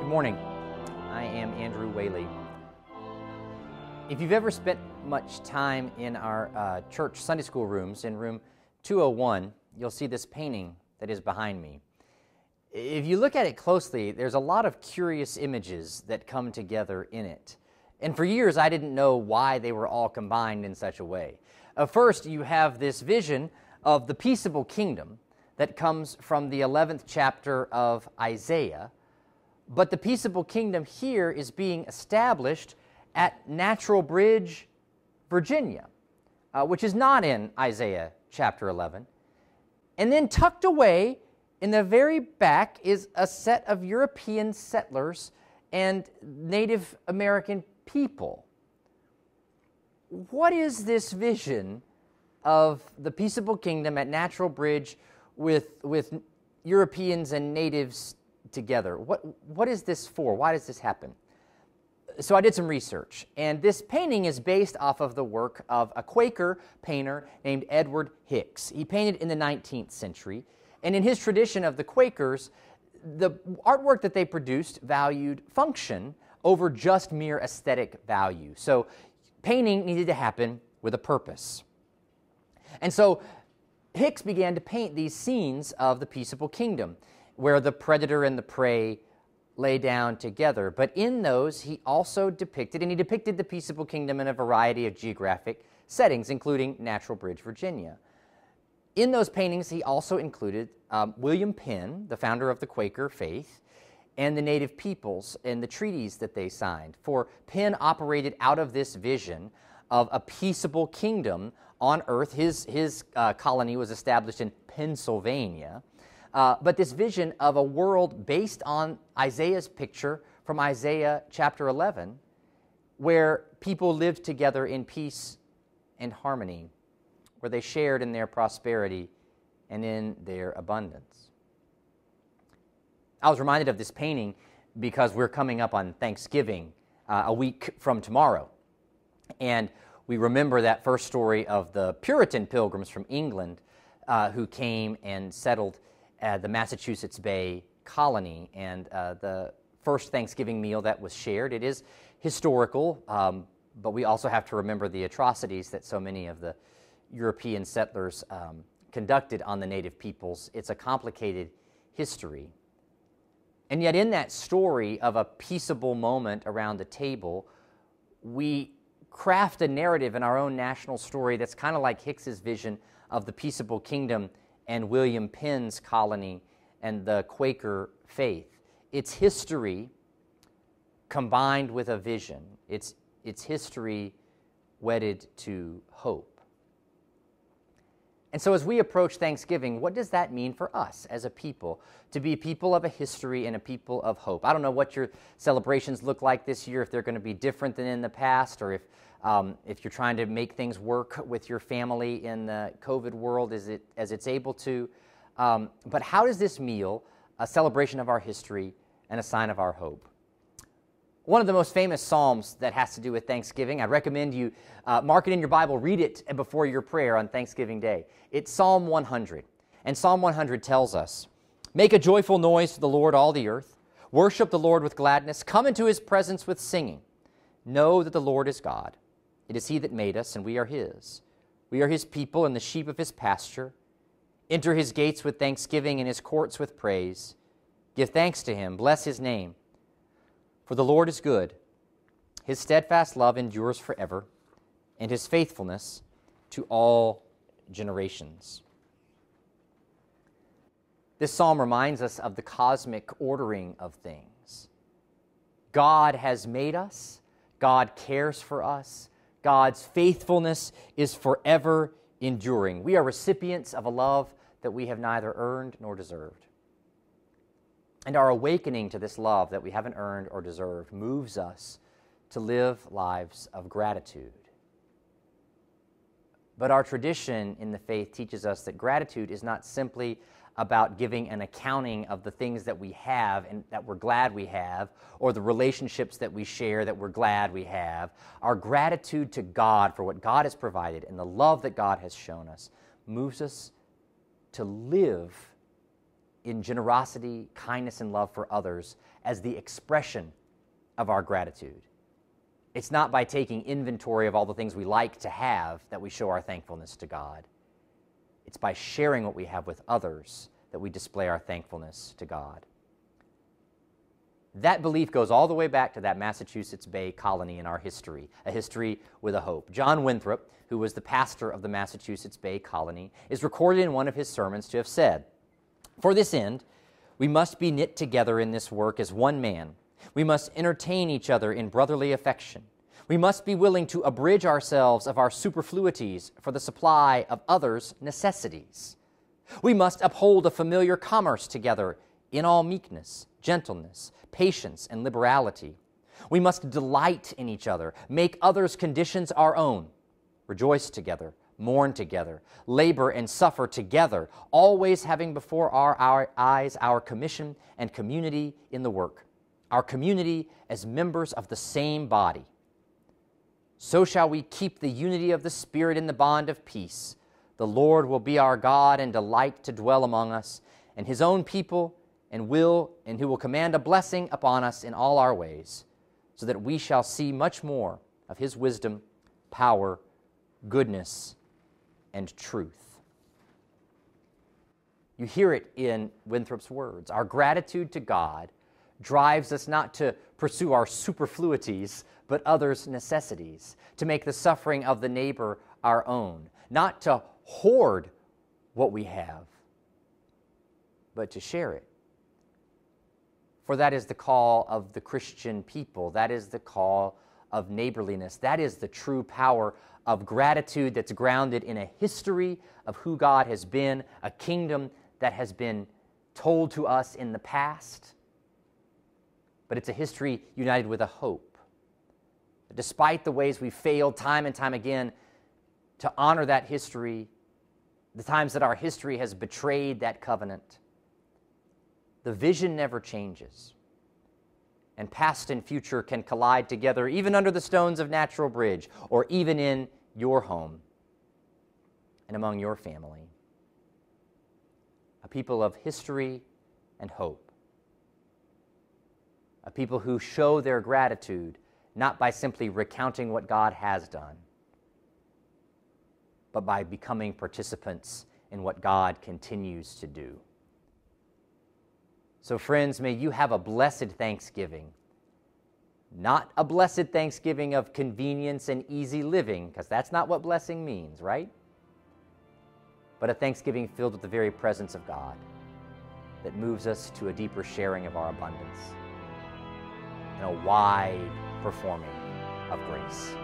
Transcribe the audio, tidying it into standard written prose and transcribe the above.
morning. I am Andrew Whaley. If you've ever spent much time in our church Sunday school rooms, in room 201, you'll see this painting that is behind me. If you look at it closely, there's a lot of curious images that come together in it. And for years, I didn't know why they were all combined in such a way. First, you have this vision of the peaceable kingdom that comes from the 11th chapter of Isaiah. But the peaceable kingdom here is being established at Natural Bridge, Virginia, which is not in Isaiah chapter 11. And then tucked away in the very back is a set of European settlers and Native American people. What is this vision of the peaceable kingdom at Natural Bridge with Europeans and natives together? What is this for? Why does this happen? So I did some research, and this painting is based off of the work of a Quaker painter named Edward Hicks. He painted in the 19th century, and in his tradition of the Quakers, the artwork that they produced valued function over just mere aesthetic value. So painting needed to happen with a purpose. And so Hicks began to paint these scenes of the peaceable kingdom, where the predator and the prey lay down together. But in those, he also depicted the peaceable kingdom in a variety of geographic settings, including Natural Bridge, Virginia. In those paintings, he also included William Penn, the founder of the Quaker faith, and the native peoples and the treaties that they signed. For Penn operated out of this vision of a peaceable kingdom on earth. His colony was established in Pennsylvania. But this vision of a world based on Isaiah's picture from Isaiah chapter 11, where people lived together in peace and harmony, where they shared in their prosperity and in their abundance. I was reminded of this painting because we're coming up on Thanksgiving a week from tomorrow. And we remember that first story of the Puritan pilgrims from England who came and settled the Massachusetts Bay colony, and the first Thanksgiving meal that was shared. It is historical, but we also have to remember the atrocities that so many of the European settlers conducted on the native peoples. It's a complicated history. And yet in that story of a peaceable moment around the table, we craft a narrative in our own national story that's kind of like Hicks's vision of the peaceable kingdom and William Penn's colony and the Quaker faith. It's history combined with a vision. It's history wedded to hope. And so as we approach Thanksgiving, what does that mean for us as a people? To be a people of a history and a people of hope. I don't know what your celebrations look like this year, if they're going to be different than in the past, or if you're trying to make things work with your family in the COVID world as it's able to. But how does this meal, a celebration of our history and a sign of our hope? One of the most famous psalms that has to do with Thanksgiving, I recommend you mark it in your Bible, read it before your prayer on Thanksgiving Day. It's Psalm 100. And Psalm 100 tells us, "Make a joyful noise to the Lord, all the earth. Worship the Lord with gladness. Come into his presence with singing. Know that the Lord is God. It is he that made us, and we are his. We are his people and the sheep of his pasture. Enter his gates with thanksgiving and his courts with praise. Give thanks to him. Bless his name. For the Lord is good. His steadfast love endures forever, and his faithfulness to all generations." This psalm reminds us of the cosmic ordering of things. God has made us. God cares for us. God's faithfulness is forever enduring. We are recipients of a love that we have neither earned nor deserved. And our awakening to this love that we haven't earned or deserved moves us to live lives of gratitude. But our tradition in the faith teaches us that gratitude is not simply about giving an accounting of the things that we have and that we're glad we have, or the relationships that we share that we're glad we have. Our gratitude to God for what God has provided and the love that God has shown us moves us to live in generosity, kindness, and love for others as the expression of our gratitude. It's not by taking inventory of all the things we like to have that we show our thankfulness to God. It's by sharing what we have with others that we display our thankfulness to God. That belief goes all the way back to that Massachusetts Bay colony in our history, a history with a hope. John Winthrop, who was the pastor of the Massachusetts Bay colony, is recorded in one of his sermons to have said, "For this end, we must be knit together in this work as one man. We must entertain each other in brotherly affection. We must be willing to abridge ourselves of our superfluities for the supply of others' necessities. We must uphold a familiar commerce together in all meekness, gentleness, patience, and liberality. We must delight in each other, make others' conditions our own, rejoice together, mourn together, labor and suffer together, always having before our eyes our commission and community in the work, our community as members of the same body. So shall we keep the unity of the Spirit in the bond of peace. The Lord will be our God and delight to dwell among us, and His own people, and who will command a blessing upon us in all our ways, so that we shall see much more of His wisdom, power, goodness, and truth." You hear it in Winthrop's words. Our gratitude to God drives us not to pursue our superfluities, but others' necessities, to make the suffering of the neighbor our own, not to hoard what we have, but to share it. For that is the call of the Christian people. That is the call of neighborliness. That is the true power of gratitude that's grounded in a history of who God has been, a kingdom that has been told to us in the past, but it's a history united with a hope. Despite the ways we failed time and time again to honor that history, the times that our history has betrayed that covenant, the vision never changes. And past and future can collide together, even under the stones of Natural Bridge, or even in your home and among your family. A people of history and hope. A people who show their gratitude not by simply recounting what God has done, but by becoming participants in what God continues to do. So friends, may you have a blessed Thanksgiving. Not a blessed Thanksgiving of convenience and easy living, because that's not what blessing means, right? But a Thanksgiving filled with the very presence of God that moves us to a deeper sharing of our abundance and a wide performing of grace.